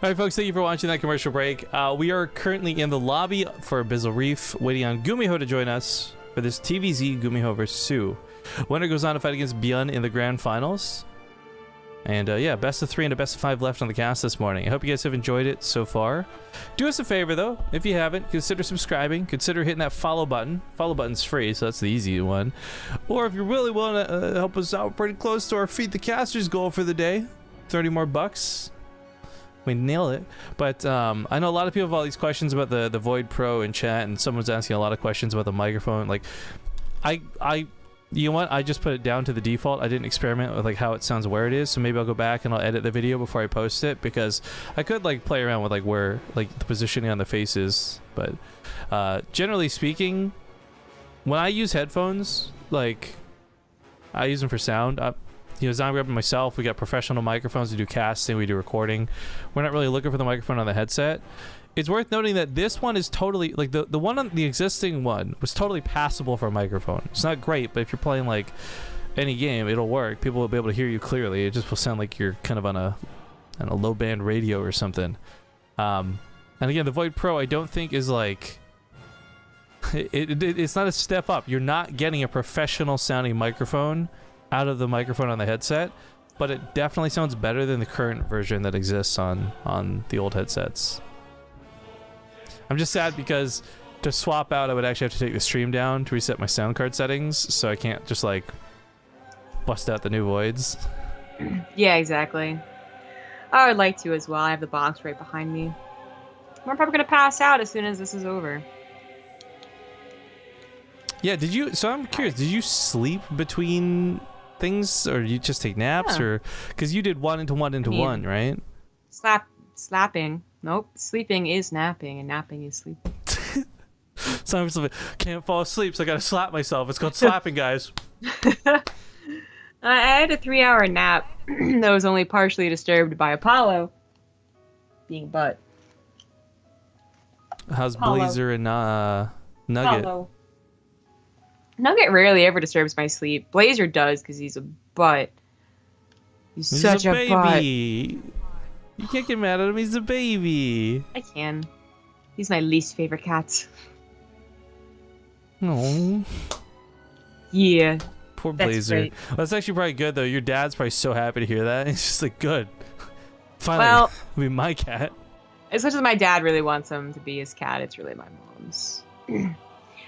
right, folks, thank you for watching that commercial break. We are currently in the lobby for Bizzle Reef, waiting on GuMiho to join us for this TvZ GuMiho vs soO. Winner goes on to fight against Byun in the grand finals. And yeah, best of 3 and a best of 5 left on the cast this morning. I hope you guys have enjoyed it so far. Do us a favor though, if you haven't, consider subscribing, consider hitting that follow button. Follow button's free, so that's the easy one. Or if you're really willing to help us out, pretty close to our Feed the Casters goal for the day, 30 more bucks. We nailed it. But I know a lot of people have all these questions about the Void Pro in chat, and someone's asking a lot of questions about the microphone. Like, you know what? I just put it down to the default. I didn't experiment with like how it sounds where it is, so maybe I'll go back and I'll edit the video before I post it, because I could like play around with like where like the positioning on the face is. But generally speaking, when I use headphones, like I use them for sound. You know, Zombie and myself, we got professional microphones. We do casting, we do recording. We're not really looking for the microphone on the headset. It's worth noting that this one is totally, like, the one on the existing one was totally passable for a microphone. It's not great, but if you're playing, like, any game, it'll work. People will be able to hear you clearly. It just will sound like you're kind of on a low-band radio or something. And again, the Void Pro, I don't think is, like... It's not a step up. You're not getting a professional-sounding microphone out of the microphone on the headset, but it definitely sounds better than the current version that exists on the old headsets. I'm just sad because to swap out, I would actually have to take the stream down to reset my sound card settings, so I can't just like bust out the new voids. Yeah, exactly. I would like to as well. I have the box right behind me. I'm probably gonna pass out as soon as this is over. Yeah, did you? So I'm curious. Did you sleep between things, or did you just take naps, or because you did one into one, right? Slapping. Nope. Sleeping is napping, and napping is sleeping. So I'm just like, can't fall asleep, so I gotta slap myself. It's called slapping, guys. I had a 3-hour nap that was only partially disturbed by Apollo being butt. How's Blazer and Nugget? Apollo. Nugget rarely ever disturbs my sleep. Blazer does because he's a butt. He's such a baby. Butt. You can't get mad at him. He's a baby. I can. He's my least favorite cat. No. Yeah. Poor Blazer. Well, that's actually probably good though. Your dad's probably so happy to hear that. He's just like, good. Finally, well, be my cat. As much as my dad really wants him to be his cat, it's really my mom's.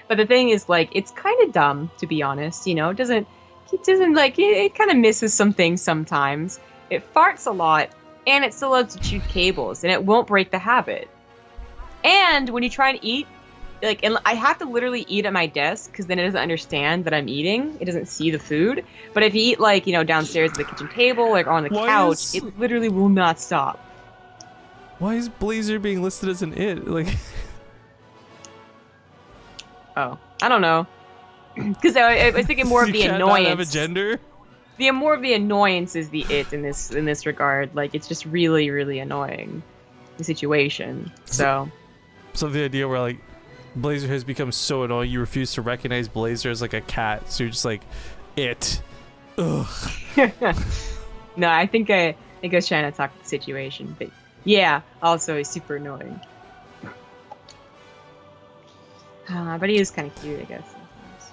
But the thing is, like, it's kind of dumb, to be honest. You know, it doesn't like it kind of misses some things sometimes. It farts a lot, and it still loves to chew cables, and it won't break the habit. And when you try and eat, like, and I have to literally eat at my desk because then it doesn't understand that I'm eating. It doesn't see the food. But if you eat, like, you know, downstairs at the kitchen table, like, or on the couch, it literally will not stop. Why is Blazer being listed as an it? Like. Oh, I don't know. Because I was thinking more of the annoyance. Not have a gender? The more of the annoyance is the it in this regard. Like, it's just really, really annoying, the situation. So the idea where like Blazer has become so annoying, you refuse to recognize Blazer as like a cat, so you're just like it. Ugh. No, I think I was trying to talk the situation, but yeah, also he's super annoying. But he is kind of cute, I guess. Sometimes.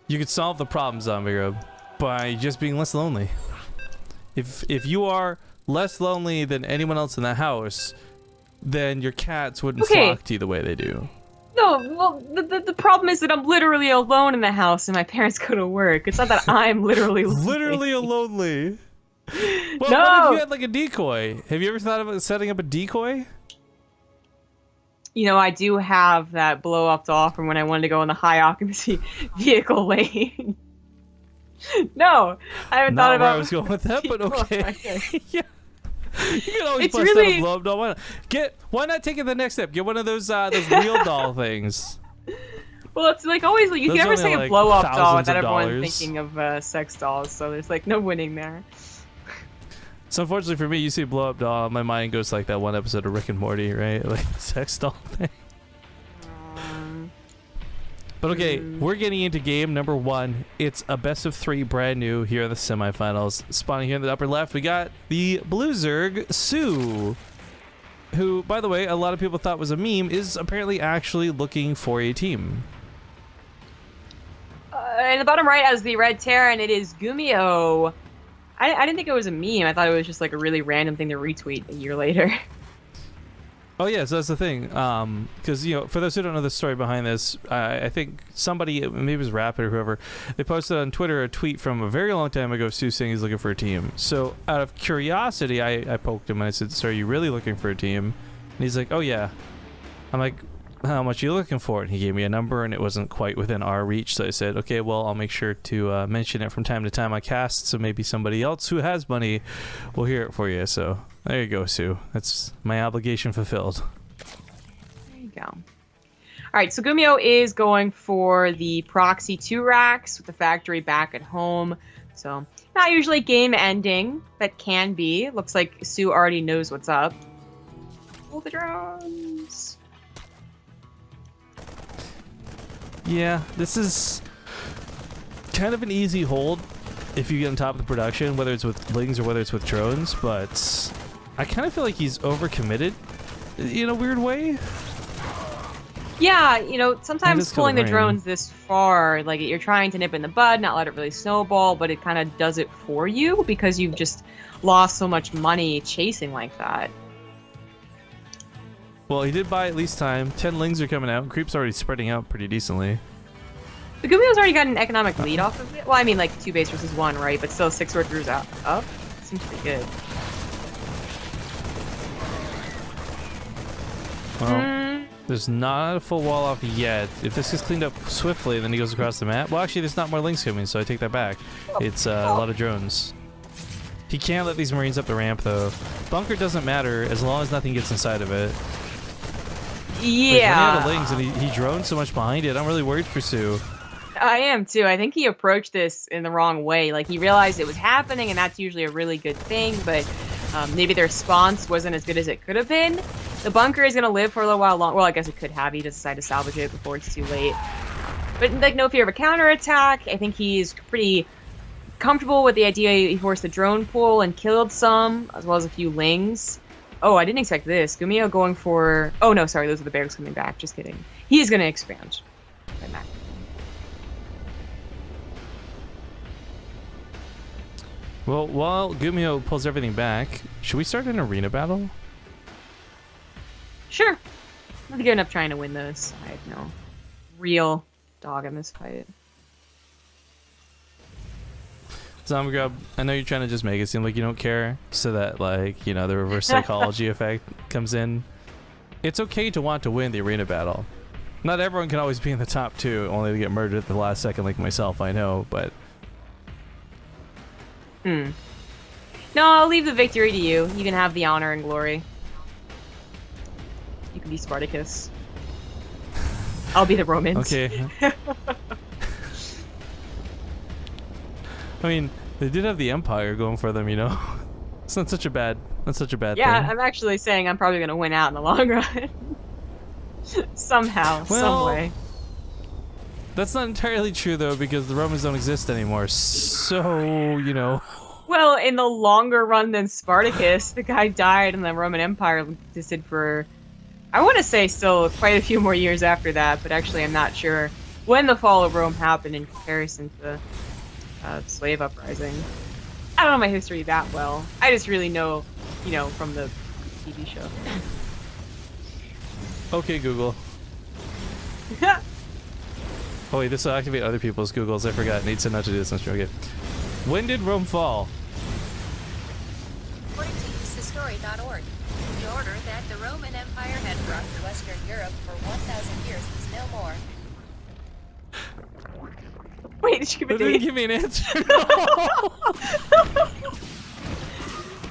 You could solve the problem, Zombie Robe, by just being less lonely. If you are less lonely than anyone else in the house, then your cats wouldn't flock to you the way they do. No, well, the problem is that I'm literally alone in the house and my parents go to work. It's not that I'm literally lonely. Literally lonely. Well, no! What if you had like a decoy? Have you ever thought about setting up a decoy? You know, I do have that blow-up doll from when I wanted to go in the high occupancy vehicle lane. No, I haven't thought about. Not where I was going with that, but okay. Yeah, you can always it's bust really... out a blow-up doll. Why not take it the next step? Get one of those real doll things. Well, it's like always like, you those can never say like a blow-up doll without everyone dollars. thinking of sex dolls. So there's like no winning there. So unfortunately for me, you see blow up doll, my mind goes like that one episode of Rick and Morty, right? Like the sex doll thing. But okay, we're getting into game number 1. It's a best of 3, brand new here in the semifinals. Spawning here in the upper left, we got the Blue Zerg, soO, who, by the way, a lot of people thought was a meme, is apparently actually looking for a team. In the bottom right has the red Terran. It is GuMiho. I didn't think it was a meme. I thought it was just like a really random thing to retweet a year later. Oh yeah, so that's the thing. Because you know, for those who don't know the story behind this, I think somebody, maybe it was Rapid or whoever, they posted on Twitter a tweet from a very long time ago, soO saying he's looking for a team. So out of curiosity, I poked him and I said, "So are you really looking for a team?" And he's like, "Oh yeah." I'm like, "How much are you looking for?" And he gave me a number, and it wasn't quite within our reach. So I said, "Okay, well, I'll make sure to mention it from time to time on cast, so maybe somebody else who has money will hear it for you." So there you go, soO. That's my obligation fulfilled. There you go. All right, so GuMiho is going for the proxy 2 racks with the factory back at home. So not usually game ending, but can be. Looks like soO already knows what's up. Pull the drones. Yeah, this is kind of an easy hold if you get on top of the production, whether it's with lings or whether it's with drones, but I kind of feel like he's overcommitted in a weird way. Yeah, you know, sometimes pulling the rain. drones this far, like you're trying to nip in the bud, not let it really snowball, but it kind of does it for you because you've just lost so much money chasing like that. Well, he did buy at least time. 10 lings are coming out. Creep's already spreading out pretty decently. The GuMiho's already got an economic lead off of it. Well, I mean, like 2 base versus 1, right? But still 6 workers up. Seems pretty good. Well, there's not a full wall off yet. If this gets cleaned up swiftly, then he goes across the map. Well, actually, there's not more lings coming, so I take that back. It's a lot of drones. He can't let these Marines up the ramp, though. Bunker doesn't matter as long as nothing gets inside of it. Yeah. Like, when he had the lings and he droned so much behind it, I'm really worried for soO. I am too. I think he approached this in the wrong way. Like, he realized it was happening, and that's usually a really good thing, but maybe the response wasn't as good as it could have been. The bunker is going to live for a little while longer. Well, I guess it could have. He just decided to salvage it before it's too late. But, like, no fear of a counterattack. I think he's pretty comfortable with the idea he forced the drone pool and killed some, as well as a few lings. Oh, I didn't expect this. GuMiho going for... Oh, no, sorry. Those are the bears coming back. Just kidding. He is going to expand. Well, while GuMiho pulls everything back, should we start an arena battle? Sure. I'm not good enough trying to win this. I have no real dog in this fight. Zombie Grub, I know you're trying to just make it seem like you don't care, so that, like, you know, the reverse psychology effect comes in. It's okay to want to win the arena battle. Not everyone can always be in the top 2, only to get murdered at the last second like myself, I know, but... No, I'll leave the victory to you. You can have the honor and glory. You can be Spartacus. I'll be the Romans. Okay. I mean, they did have the Empire going for them, you know? It's not such a bad thing. Yeah, I'm actually saying I'm probably going to win out in the long run. Somehow, some way. That's not entirely true, though, because the Romans don't exist anymore, so, you know... Well, in the longer run than Spartacus, the guy died and the Roman Empire existed for, I want to say, still quite a few more years after that, but actually I'm not sure when the fall of Rome happened in comparison to the slave uprising. I don't know my history that well. I just really know, you know, from the TV show. Okay, Google. Oh wait, this will activate other people's Googles. I forgot. Need to not to do this. Okay. When did Rome fall? According to usethestory.org, the order that the Roman Empire had brought to Western Europe for 1,000 years is no more. Wait, did she give a They didn't date? give me an answer.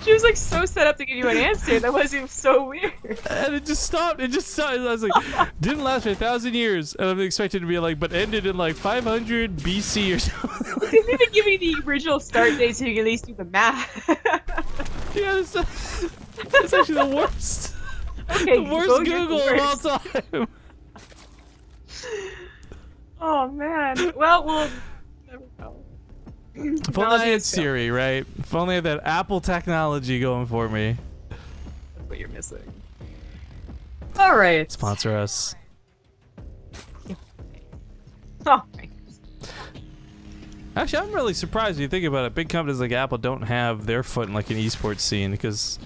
She was like so set up to give you an answer. That was so weird. And it just stopped. It just stopped. I was like, didn't last for 1,000 years. And I'm expected to be like, but ended in like 500 BC or something. They didn't even give me the original start date so you can at least do the math. Yeah, that's actually the worst. Okay, The worst you're Google the of all worst. time. Oh man. Well, we'll never know. If only I had Siri, right? If only I had that Apple technology going for me. That's what you're missing. All right. Sponsor us. Oh, thanks. Actually, I'm really surprised when you think about it. Big companies like Apple don't have their foot in like an esports scene because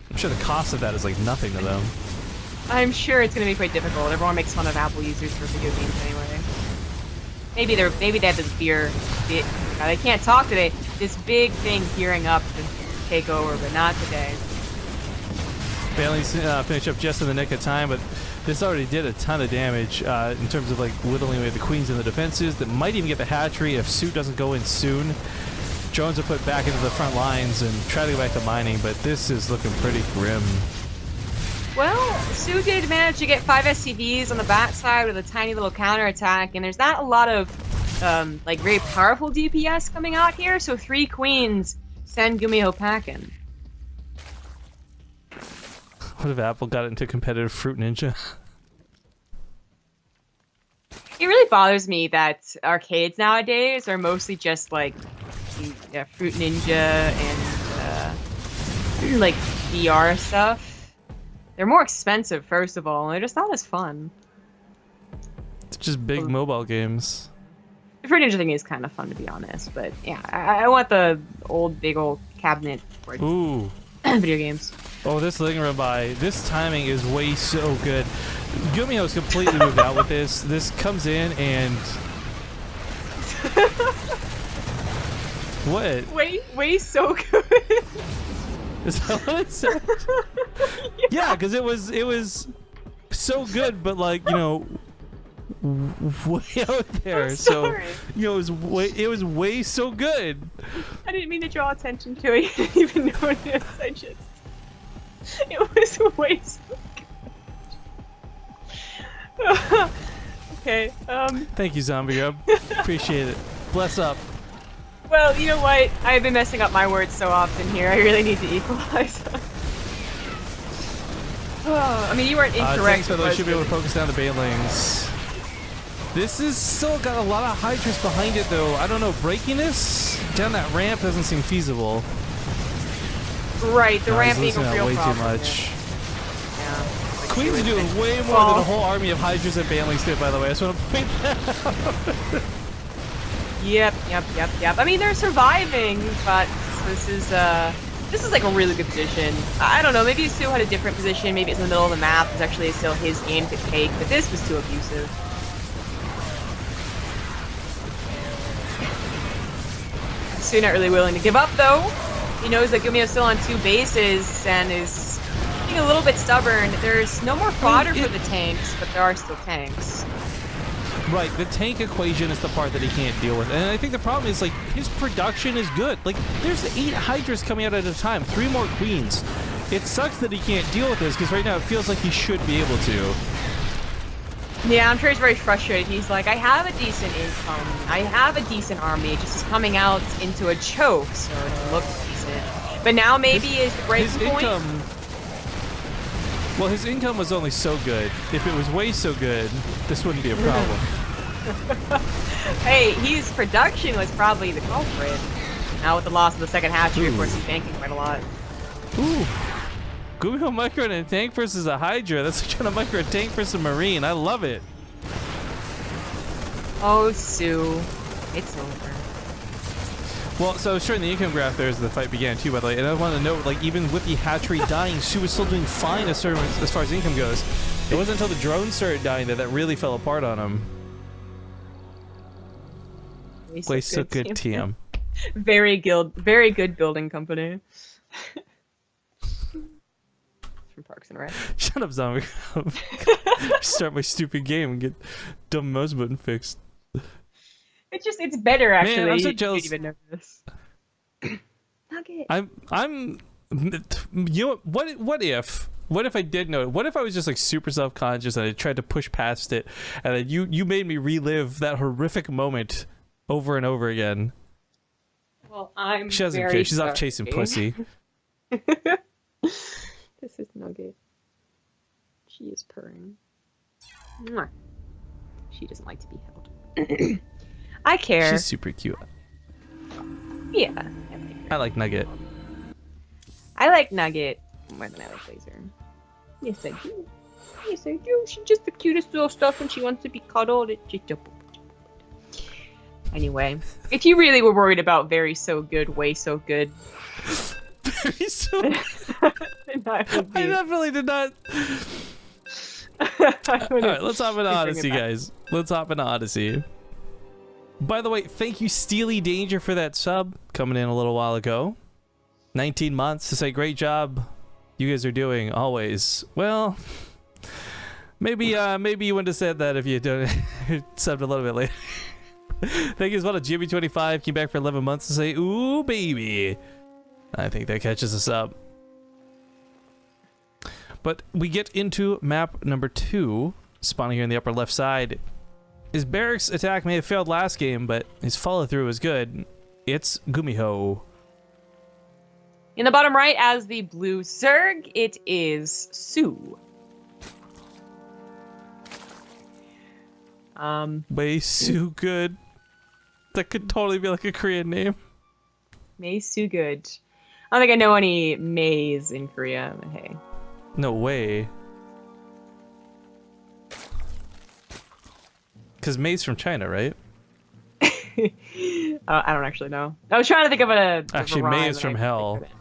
I'm sure the cost of that is like nothing to them. I'm sure it's going to be quite difficult. Everyone makes fun of Apple users for video games anyway. Maybe they have this they can't talk today. This big thing gearing up to take over, but not today. Bailey's finished up just in the nick of time, but this already did a ton of damage in terms of like whittling away the queens and the defenses. That might even get the hatchery if soO doesn't go in soon. Drones are put back into the front lines and try to go back to mining, but this is looking pretty grim. Well, soO did manage to get 5 SCVs on the backside with a tiny little counterattack, and there's not a lot of like very powerful DPS coming out here, so 3 queens send GuMiho packing. What if Apple got into competitive Fruit Ninja? It really bothers me that arcades nowadays are mostly just like Fruit Ninja and like VR stuff. They're more expensive, first of all, and they're just not as fun. It's just big mobile games. The Fruit Ninja thing is kind of fun, to be honest, but yeah, I want the big old cabinet for Ooh. video games. Oh, this thing run by. This timing is way so good. GuMiho's completely moved out with this. This comes in and... What? Way so good. Is that what it said? Yeah, because it was so good, but like, you know, way out there. So, you know, it was way so good. I didn't mean to draw attention to it. I didn't even notice. It was way so good. Okay. Thank you, Zombie Rub. Appreciate it. Bless up. Well, you know what? I've been messing up my words so often here. I really need to equalize. I mean, you weren't incorrect. Thanks, by the way, should be able to focus down the banelings. This is still got a lot of Hydras behind it, though. I don't know, breaking this down that ramp doesn't seem feasible. Right, the ramp being a real way problem. Too much. Yeah. Queens are doing way more than a whole army of Hydras and banelings did, by the way. I just want to point that out. Yep. I mean, they're surviving, but this is like a really good position. I don't know, maybe soO had a different position, maybe it's in the middle of the map, it's actually still his game to take, but this was too abusive. soO not really willing to give up, though. He knows that GuMiho's still on 2 bases and is being a little bit stubborn. There's no more fodder for the tanks, but there are still tanks. Right, the tank equation is the part that he can't deal with. And I think the problem is, like, his production is good. Like, there's 8 Hydras coming out at a time, 3 more Queens. It sucks that he can't deal with this, because right now it feels like he should be able to. Yeah, I'm sure he's very frustrated. He's like, I have a decent income. I have a decent army. It just is coming out into a choke, so it looks decent. But now maybe is the breaking point. Well, his income was only so good. If it was way so good, this wouldn't be a problem. Hey, his production was probably the culprit. Now with the loss of the second hatchery, of course, he's banking quite a lot. Ooh. GuMiho micro and a tank versus a Hydra. That's like trying to micro a tank versus a Marine. I love it. Oh, soO. It's over. Well, so showing the income graph there as the fight began too, by the way. And I want to note, like, even with the hatchery dying, soO was still doing fine as far as income goes. It wasn't until the drones started dying that really fell apart on him. Play so good, TM. Very good building company. From Parks and Rec. Shut up, zombie. Start my stupid game and get dumb mouse button fixed. It's better actually. Man, I'm so jealous. You didn't even know this. Nugget. I'm you know what if I did know it? What if I was just like super self-conscious and I tried to push past it and then you made me relive that horrific moment over and over again? Well, I'm She doesn't very care. She's sorry. off chasing pussy. This is Nugget. She is purring. Mwah. She doesn't like to be held. I care. She's super cute. Yeah. I like Nugget. I like Nugget more than I like Laser. Yes, I do. Yes, I do. She's just the cutest little stuff when she wants to be cuddled. Anyway, if you really were worried about very so good, way so good. Very so good. I I definitely did not. Alright, let's hop into Odyssey, guys. Let's hop into Odyssey. By the way, thank you, Steely Danger, for that sub coming in a little while ago. 19 months to say great job you guys are doing always. Well, maybe you wouldn't have said that if you had done it, subbed a little bit later. Thank you as well to Jimmy25, came back for 11 months to say, ooh, baby. I think that catches us up. But we get into map number 2, spawning here in the upper left side. His barracks attack may have failed last game, but his follow-through was good. It's GuMiho. In the bottom right, as the blue Zerg, it is soO. Way so good. That could totally be like a Korean name. May soO good. I don't think I know any Mays in Korea, but hey. No way. Because May's from China, right? I don't actually know. I was trying to think of a Actually, rhyme, May is and from I hell. couldn't.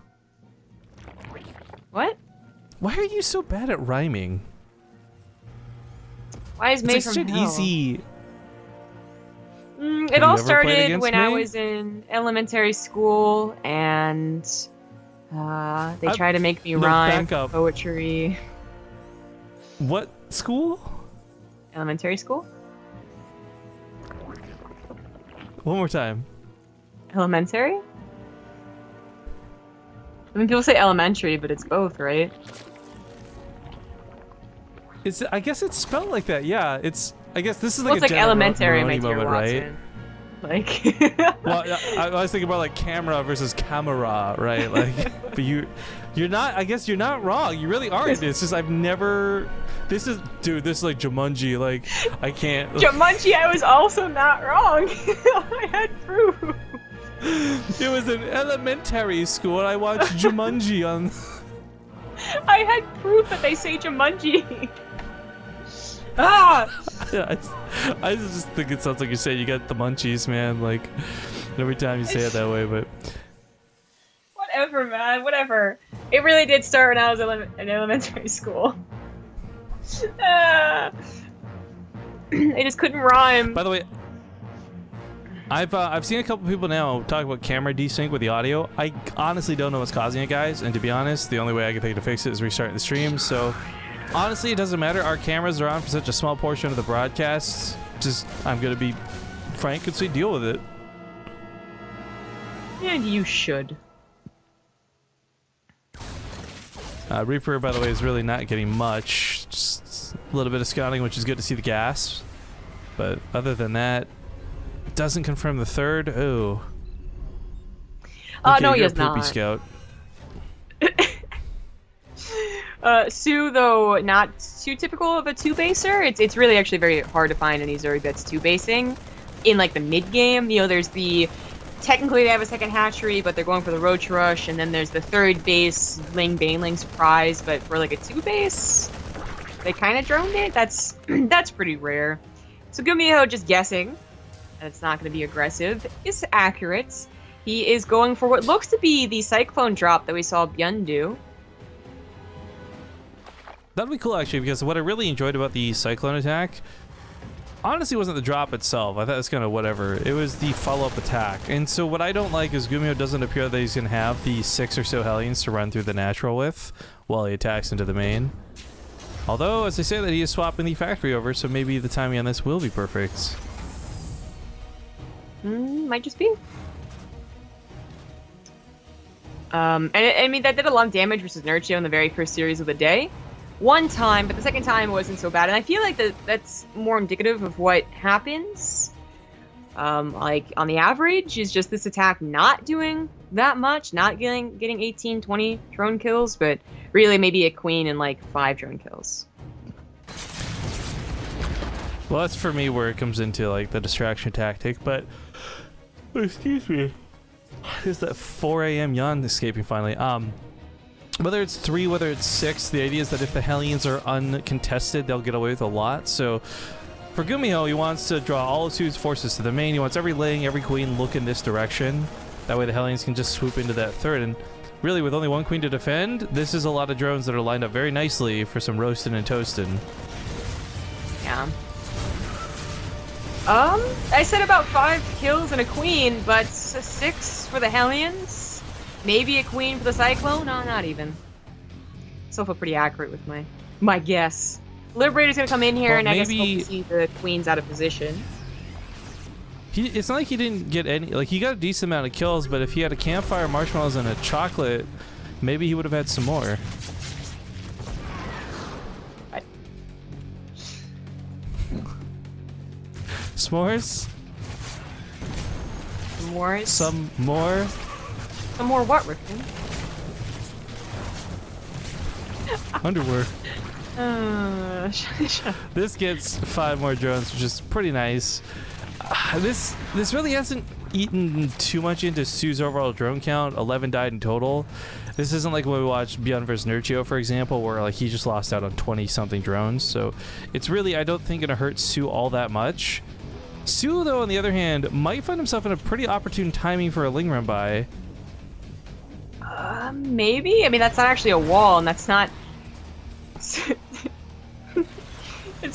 What? Why are you so bad at rhyming? Why is May It's from like hell? easy. It Have all you ever played started against when I May? was in elementary school, and they tried to make me no, rhyme back up. poetry. What school? Elementary school? One more time. Elementary? I mean, people say elementary, but it's both, right? I guess it's spelled like that. Yeah, I guess this is Well, like it's a like elementary, my Maroney dear moment, right? Watson. Like, Well, I was thinking about like camera versus camera, right? Like, but you're not. I guess you're not wrong. You really aren't. It's just I've never. This is like Jumanji. Like, I can't. Jumanji, I was also not wrong. I had proof. It was in elementary school. And I watched Jumanji on. I had proof that they say Jumanji. Ah! Yeah, I just think it sounds like you're saying you got the munchies, man. Like every time you say it that way, but Whatever, man. Whatever. It really did start when I was in elementary school. I just couldn't rhyme. by the way, I've seen a couple people now talk about camera desync with the audio. I honestly don't know what's causing it, guys. And to be honest, the only way I can think to fix it is restart the stream. So honestly, it doesn't matter. Our cameras are on for such a small portion of the broadcasts. Just I'm gonna be frank and say deal with it. And you should. Reaper, by the way, is really not getting much. Just a little bit of scouting, which is good to see the gas. But other than that, it doesn't confirm the third. Oh. Okay, No, he you're is a poopy not. scout. soO, though, not too typical of a two-baser. It's really actually very hard to find any Zerg that's two-basing. In, like, the mid-game, you know, there's the... Technically, they have a second hatchery, but they're going for the Roach Rush, and then there's the third base Ling Baneling surprise, but for, like, a two-base, they kind of droned it. That's pretty rare. So GuMiho, just guessing, and it's not going to be aggressive, is accurate. He is going for what looks to be the Cyclone drop that we saw Byun do. That'd be cool, actually, because what I really enjoyed about the Cyclone attack honestly wasn't the drop itself. I thought it was kind of whatever. It was the follow-up attack. And so what I don't like is GuMiho doesn't appear that he's going to have the 6 or so Hellions to run through the natural with while he attacks into the main. Although, as I say that, he is swapping the factory over, so maybe the timing on this will be perfect. Might just be. And I mean, that did a lot of damage versus Nurchio in the very first series of the day. One time, but the second time wasn't so bad. And I feel like that's more indicative of what happens. Like, on the average, is just this attack not doing that much, not getting 18, 20 drone kills, but really maybe a queen and, like, 5 drone kills. Well, that's for me where it comes into like the distraction tactic, but excuse me. There's that 4 a.m. yawn escaping finally. Whether it's 3, whether it's 6, the idea is that if the Hellions are uncontested, they'll get away with a lot. So for GuMiho, he wants to draw all of soO's forces to the main. He wants every Ling, every queen look in this direction. That way the Hellions can just swoop into that third. And really, with only 1 queen to defend, this is a lot of drones that are lined up very nicely for some roasting and toasting. Yeah. I said about 5 kills and a queen, but 6 for the Hellions? Maybe a queen for the Cyclone? No, not even. Still feel pretty accurate with my guess. Liberator's gonna come in here, and I guess hope to see the queens out of position. It's not like he didn't get any, like he got a decent amount of kills, but if he had a campfire, marshmallows, and a chocolate, maybe he would have had some more. S'mores? More? Some more? Some more what, Rifkin? Underwear. Shut up. This gets 5 more drones, which is pretty nice. This really hasn't eaten too much into soO's overall drone count. 11 died in total. This isn't like when we watched Beyond vs. Nurchio, for example, where like he just lost out on 20-something drones. So it's really, I don't think, gonna hurt soO all that much. soO, though, on the other hand, might find himself in a pretty opportune timing for a Ling run by. Maybe? I mean, that's not actually a wall, and that's not... it's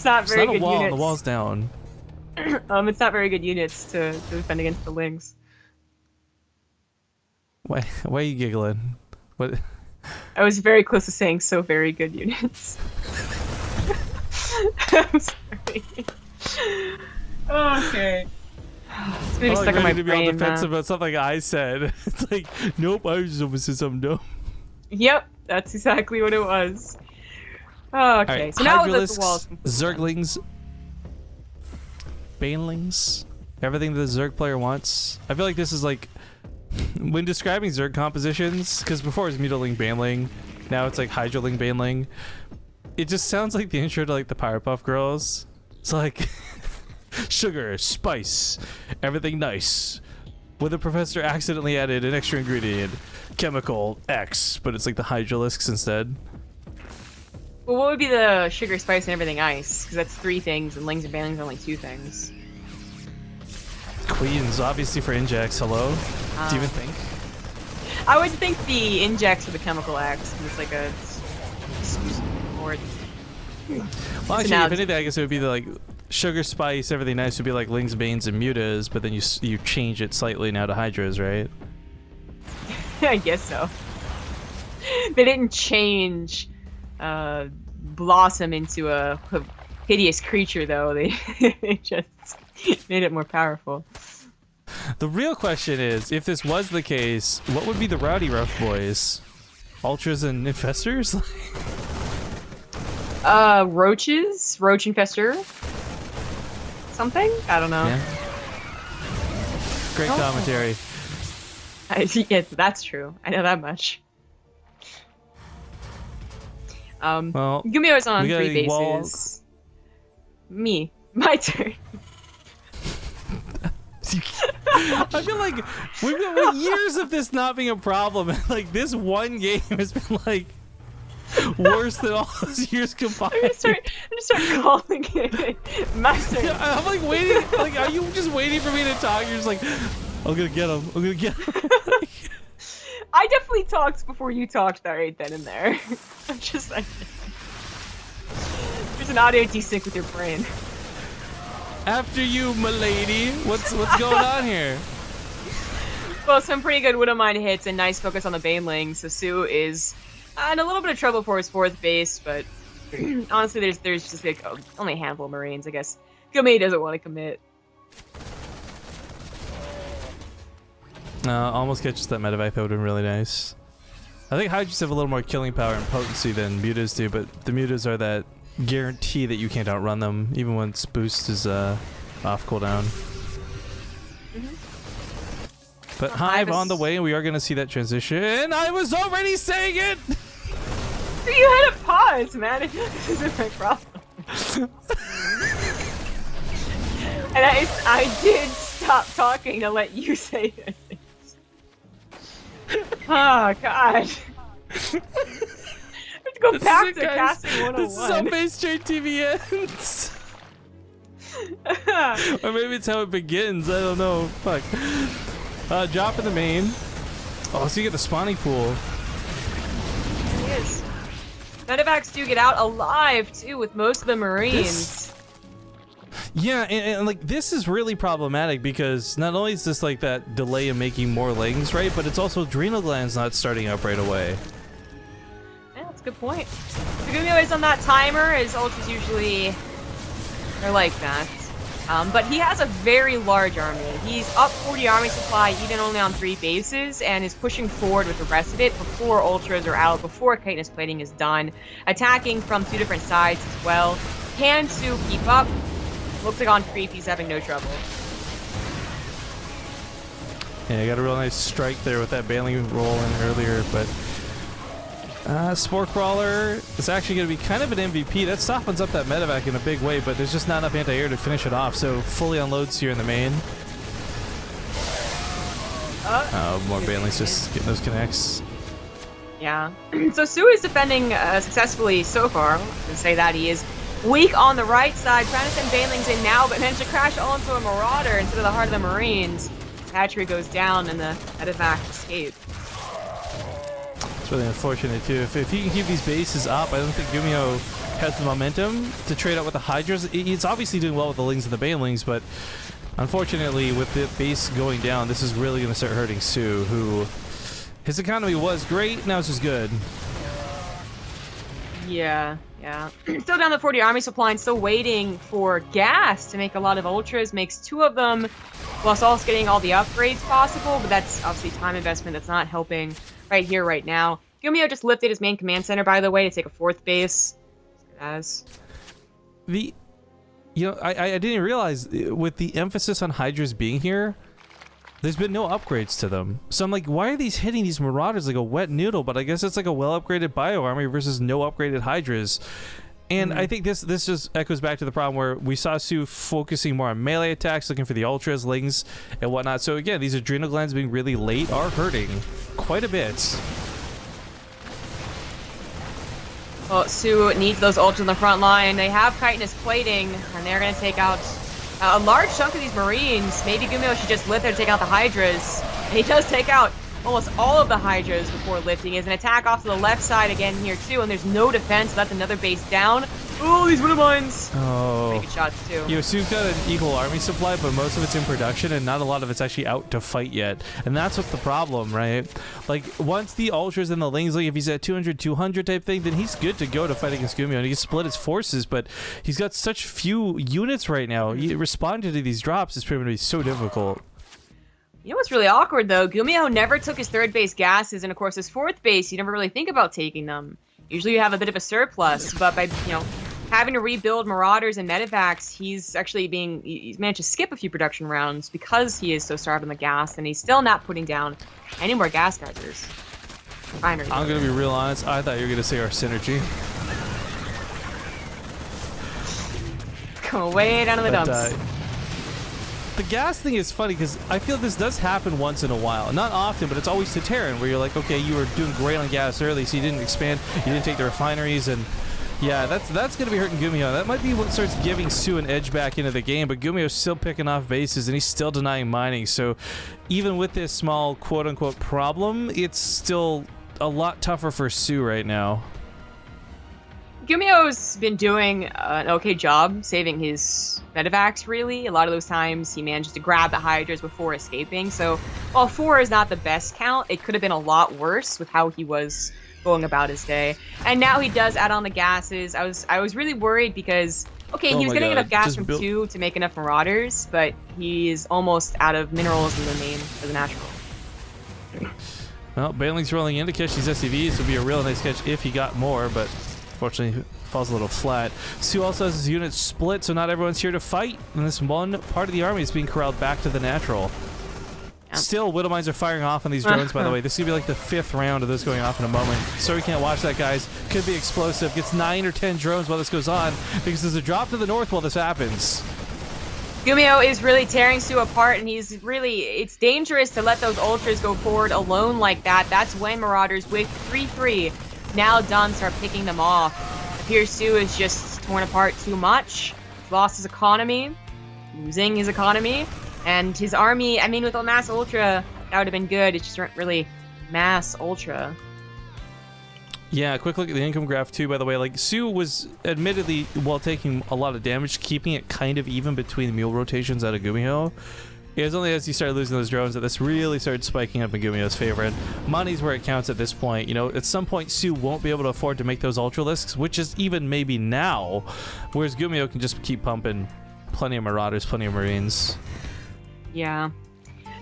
not very good It's not a wall, units. the wall's down. It's not very good units to defend against the Lings. Why are you giggling? What? I was very close to saying so very good units. I'm sorry. Okay. It's gonna be stuck in my to be brain, all defensive man. about something I said. It's like, nope, I just almost said something dumb. Yep, that's exactly what it was. Okay, Right, so now the Hydralisks, walls. Zerglings, Banelings, everything that the Zerg player wants. I feel like this is like, when describing Zerg compositions, because before it was Mutaling Baneling, now it's like Hydraling Baneling. It just sounds like the intro to like the Powerpuff Girls. It's like, sugar, spice, everything nice. Where the professor accidentally added an extra ingredient, chemical X, but it's like the Hydralisks instead. Well, what would be the sugar, spice, and everything ice? Because that's 3 things, and Lings and Banelings are only 2 things. Queens, obviously for Injects, hello? Do you even think? I would think the injects for the chemical X, because it's like a board. Well, actually, if anything, I guess it would be the like sugar, spice, everything nice would be like Lings, Banes, and Mutas, but then you change it slightly now to Hydras, right? I guess so. They didn't change Blossom into a hideous creature, though. They just made it more powerful. The real question is, if this was the case, what would be the Rowdy Rough Boys? Ultras and Infestors? Roaches? Roach Infester? Something? I don't know. Yeah. Great commentary. Yeah, that's true. I know that much. Well, GuMiho's on we got 3 a wall- bases. Me. My turn. I feel like we've got years of this not being a problem, and like this one game has been like worse than all those years combined. I'm gonna start calling it my turn. I'm like waiting, like, are you just waiting for me to talk? You're just like, I'm gonna get him. I'm gonna get him. I definitely talked before you talked that right then and there. I'm just like, there's an audio desync with your brain. After you, milady. What's going on here? Well, some pretty good Widowmine hits and nice focus on the Baneling. So soO is in a little bit of trouble for his 4th base, but honestly, there's just like only a handful of Marines, I guess. GuMiho doesn't want to commit. Almost catches that medevac. That would have been really nice. I think Hydras have a little more killing power and potency than Mutas do, but the Mutas are that guarantee that you can't outrun them, even once boost is off cooldown. But Hive on the way, and we are going to see that transition. I was already saying it! You had a pause, man. This isn't my problem. And I did stop talking to let you say this. Oh, God. Let's go back to casting 101. This is how BaseTradeTV ends. Or maybe it's how it begins. I don't know. Fuck. Drop in the main. Oh, so you get the spawning pool. There he is. Medevacs do get out alive, too, with most of the Marines. Yeah, and like this is really problematic because not only is this like that delay in making more leggings, right, but it's also adrenal glands not starting up right away. Yeah, that's a good point. So GuMiho is on that timer. His ultras usually are like that. But he has a very large army. He's up 40 army supply even only on 3 bases and is pushing forward with the rest of it before ultras are out, before chitinous plating is done. Attacking from 2 different sides as well. Can soO keep up? Looks like on creep he's having no trouble. Yeah, I got a real nice strike there with that bailing roll in earlier, but Spore Crawler is actually going to be kind of an MVP. That softens up that medevac in a big way, but there's just not enough anti-air to finish it off, so fully unloads here in the main. More bailings just getting those connects. Yeah. So soO is defending successfully so far. I can say that he is weak on the right side, trying to send Banelings in now, but managed to crash onto a Marauder instead of the heart of the Marines. Hatchery goes down and the medevac escape. It's really unfortunate too. If he can keep these bases up, I don't think GuMiho has the momentum to trade out with the Hydras. He's obviously doing well with the Lings and the Banelings, but unfortunately with the base going down, this is really going to start hurting soO, who his economy was great, now it's just good. Yeah. Still down to 40 army supply and still waiting for gas to make a lot of ultras. Makes 2 of them, whilst also getting all the upgrades possible, but that's obviously time investment that's not helping right here, right now. GuMiho just lifted his main command center, by the way, to take a 4th base. I didn't realize with the emphasis on Hydras being here, there's been no upgrades to them. So I'm like, why are these hitting these Marauders like a wet noodle? But I guess it's like a well-upgraded Bio Army versus no upgraded Hydras. And I think this just echoes back to the problem where we saw soO focusing more on melee attacks, looking for the Ultras, Lings, and whatnot. So again, these adrenal glands being really late are hurting quite a bit. Well, soO needs those ultras in the front line. They have chitinous plating, and they're going to take out a large chunk of these Marines. Maybe GuMiho should just lift there to take out the Hydras. And he does take out almost all of the Hydras before lifting. Is an attack off to the left side again here too, and there's no defense, so that's another base down. Oh, these widow mines! Oh. Pretty good shots too. soO's got an equal army supply, but most of it's in production, and not a lot of it's actually out to fight yet. And that's what's the problem, right? Like, once the Ultras and the Lings, like if he's at 200 type thing, then he's good to go to fight against GuMiho, and he can split his forces, but he's got such few units right now. Responding to these drops is going to be so difficult. You know what's really awkward though? GuMiho never took his 3rd base gases, and of course his 4th base, you never really think about taking them. Usually you have a bit of a surplus, but by, having to rebuild Marauders and medevacs, he's managed to skip a few production rounds because he is so starved on the gas, and he's still not putting down any more gas guzzers. I'm gonna be real honest, I thought you were gonna say our synergy. Go way down in the dumps. The gas thing is funny because I feel this does happen once in a while. Not often, but it's always to Terran, where you're like, okay, you were doing great on gas early, so you didn't expand, you didn't take the refineries, and yeah, that's going to be hurting GuMiho. That might be what starts giving soO an edge back into the game, but GuMiho's still picking off bases, and he's still denying mining, so even with this small quote-unquote problem, it's still a lot tougher for soO right now. GuMiho's been doing an okay job saving his medevacs, really. A lot of those times he manages to grab the Hydras before escaping. So while 4 is not the best count, it could have been a lot worse with how he was going about his day. And now he does add on the gases. I was really worried because, okay, he was getting enough gas from 2 to make enough Marauders, but he's almost out of minerals in the main for the natural. Well, Baneling's rolling in to catch these SCVs. Would be a real nice catch if he got more, but unfortunately falls a little flat. soO also has his units split, so not everyone's here to fight, and this one part of the army is being corralled back to the natural. Yep. Still, widow mines are firing off on these drones, by the way. This is going to be like the 5th round of this going off in a moment. Sorry, can't watch that, guys. Could be explosive. Gets 9 or 10 drones while this goes on, because there's a drop to the north while this happens. GuMiho is really tearing soO apart, and it's dangerous to let those ultras go forward alone like that. That's when Marauders with 3-3 now done start picking them off. It appears soO is just torn apart too much. He's lost his economy, losing his economy, and his army, I mean, with a mass ultra, that would have been good. It's just really mass ultra. Yeah, quick look at the income graph too, by the way. Like, soO was admittedly, while taking a lot of damage, keeping it kind of even between the mule rotations out of GuMiho. It was only as you started losing those drones that this really started spiking up in GuMiho's favor. And money's where it counts at this point. You know, at some point, soO won't be able to afford to make those Ultralisks, which is even maybe now, whereas GuMiho can just keep pumping plenty of Marauders, plenty of Marines. Yeah.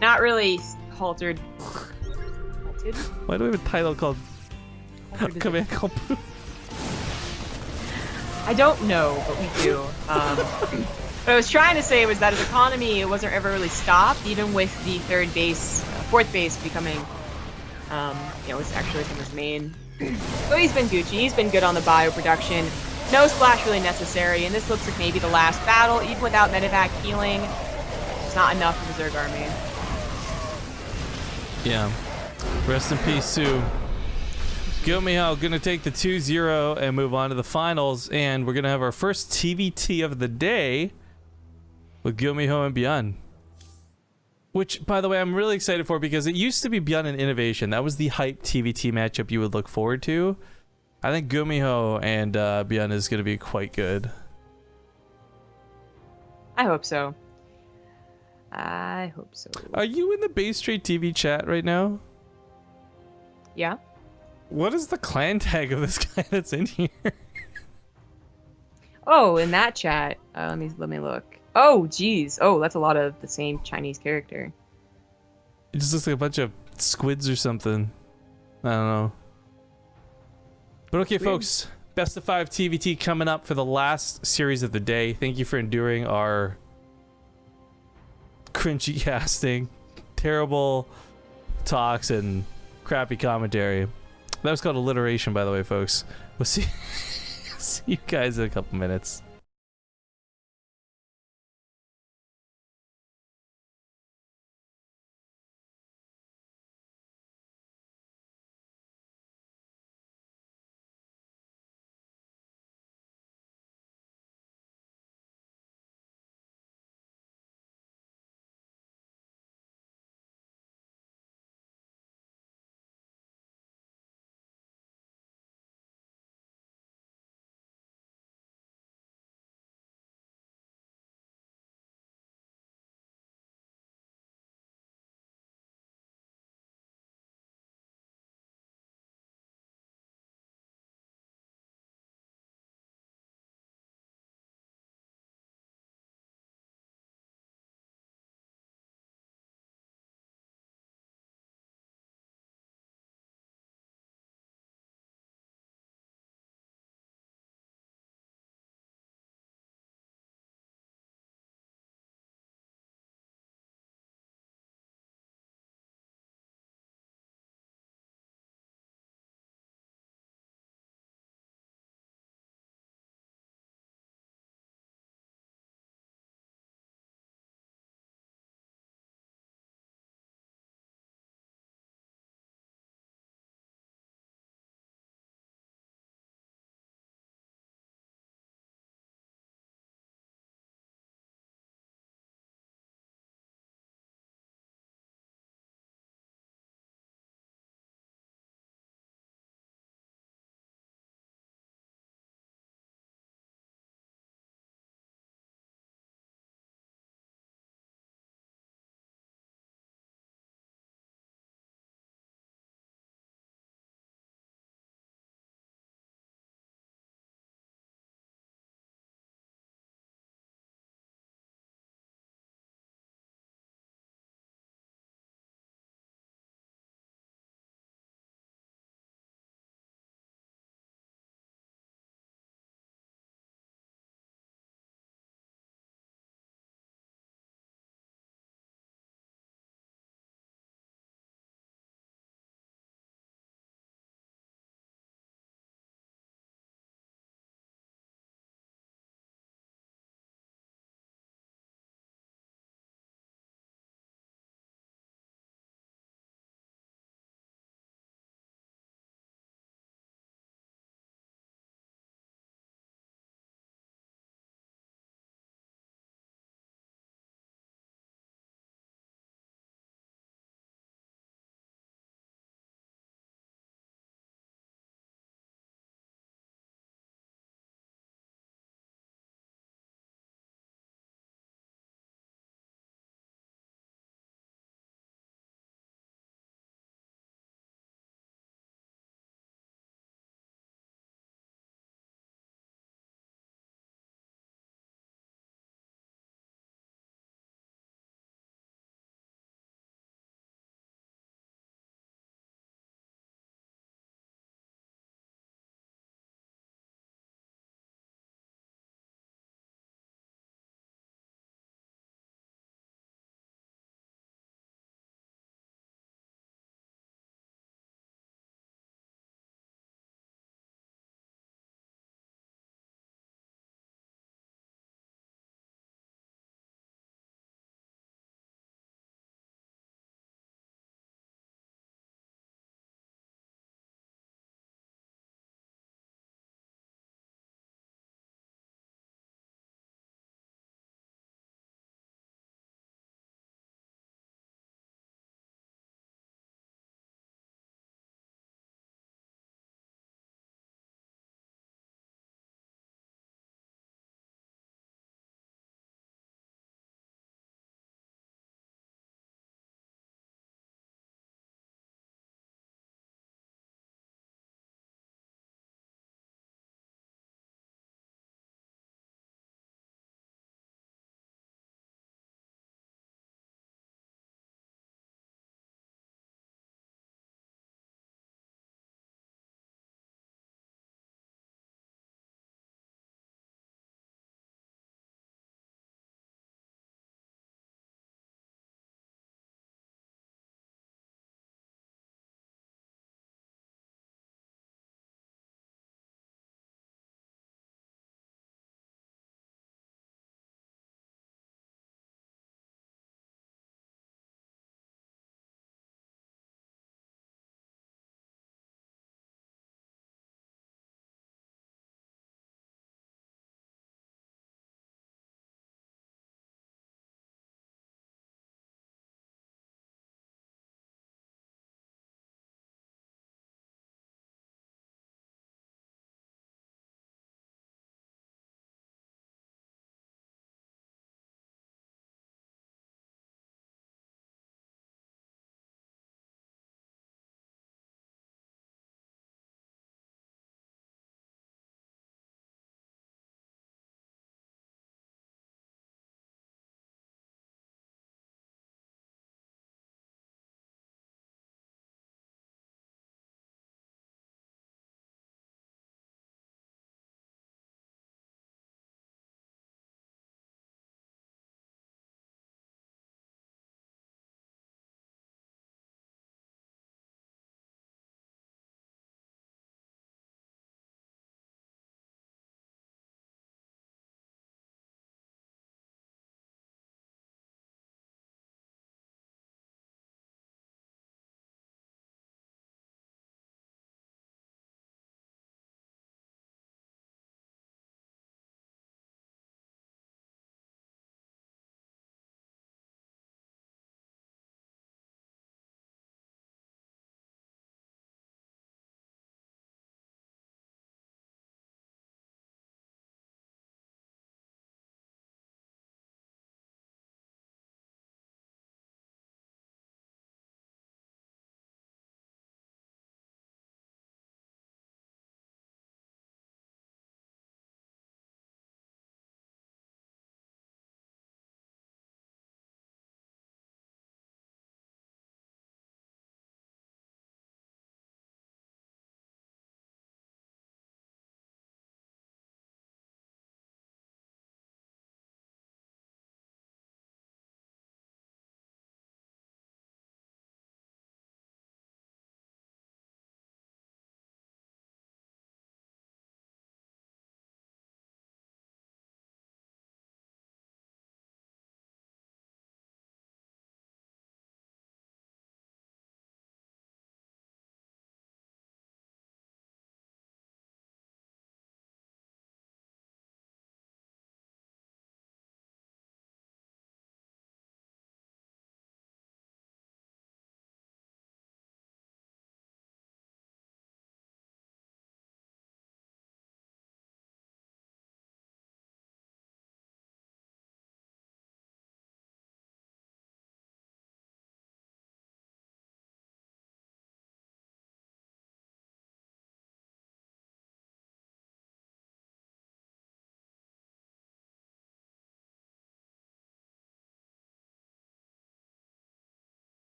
Not really halted. Halted? Why do we have a title called Command Call? I don't know, but we do. What I was trying to say was that his economy wasn't ever really stopped, even with the fourth base becoming, it's actually from his main. So he's been Gucci. He's been good on the bioproduction. No splash really necessary, and this looks like maybe the last battle, even without medevac healing. It's not enough for the Zerg army. Yeah. Rest in peace, soO. GuMiho gonna take the 2-0 and move on to the finals, and we're gonna have our first TvT of the day with GuMiho and Bjorn. Which, by the way, I'm really excited for because it used to be Bjorn and Innovation. That was the hype TvT matchup you would look forward to. I think GuMiho and Bjorn is gonna be quite good. I hope so. I hope so. Are you in the BaseTradeTV chat right now? Yeah. What is the clan tag of this guy that's in here? Oh, in that chat. Let me look. Oh, geez. Oh, that's a lot of the same Chinese character. It just looks like a bunch of squids or something. I don't know. But okay, folks. Best of 5 TvT coming up for the last series of the day. Thank you for enduring our cringy casting, terrible talks, and crappy commentary. That was called alliteration, by the way, folks. We'll see you guys in a couple minutes.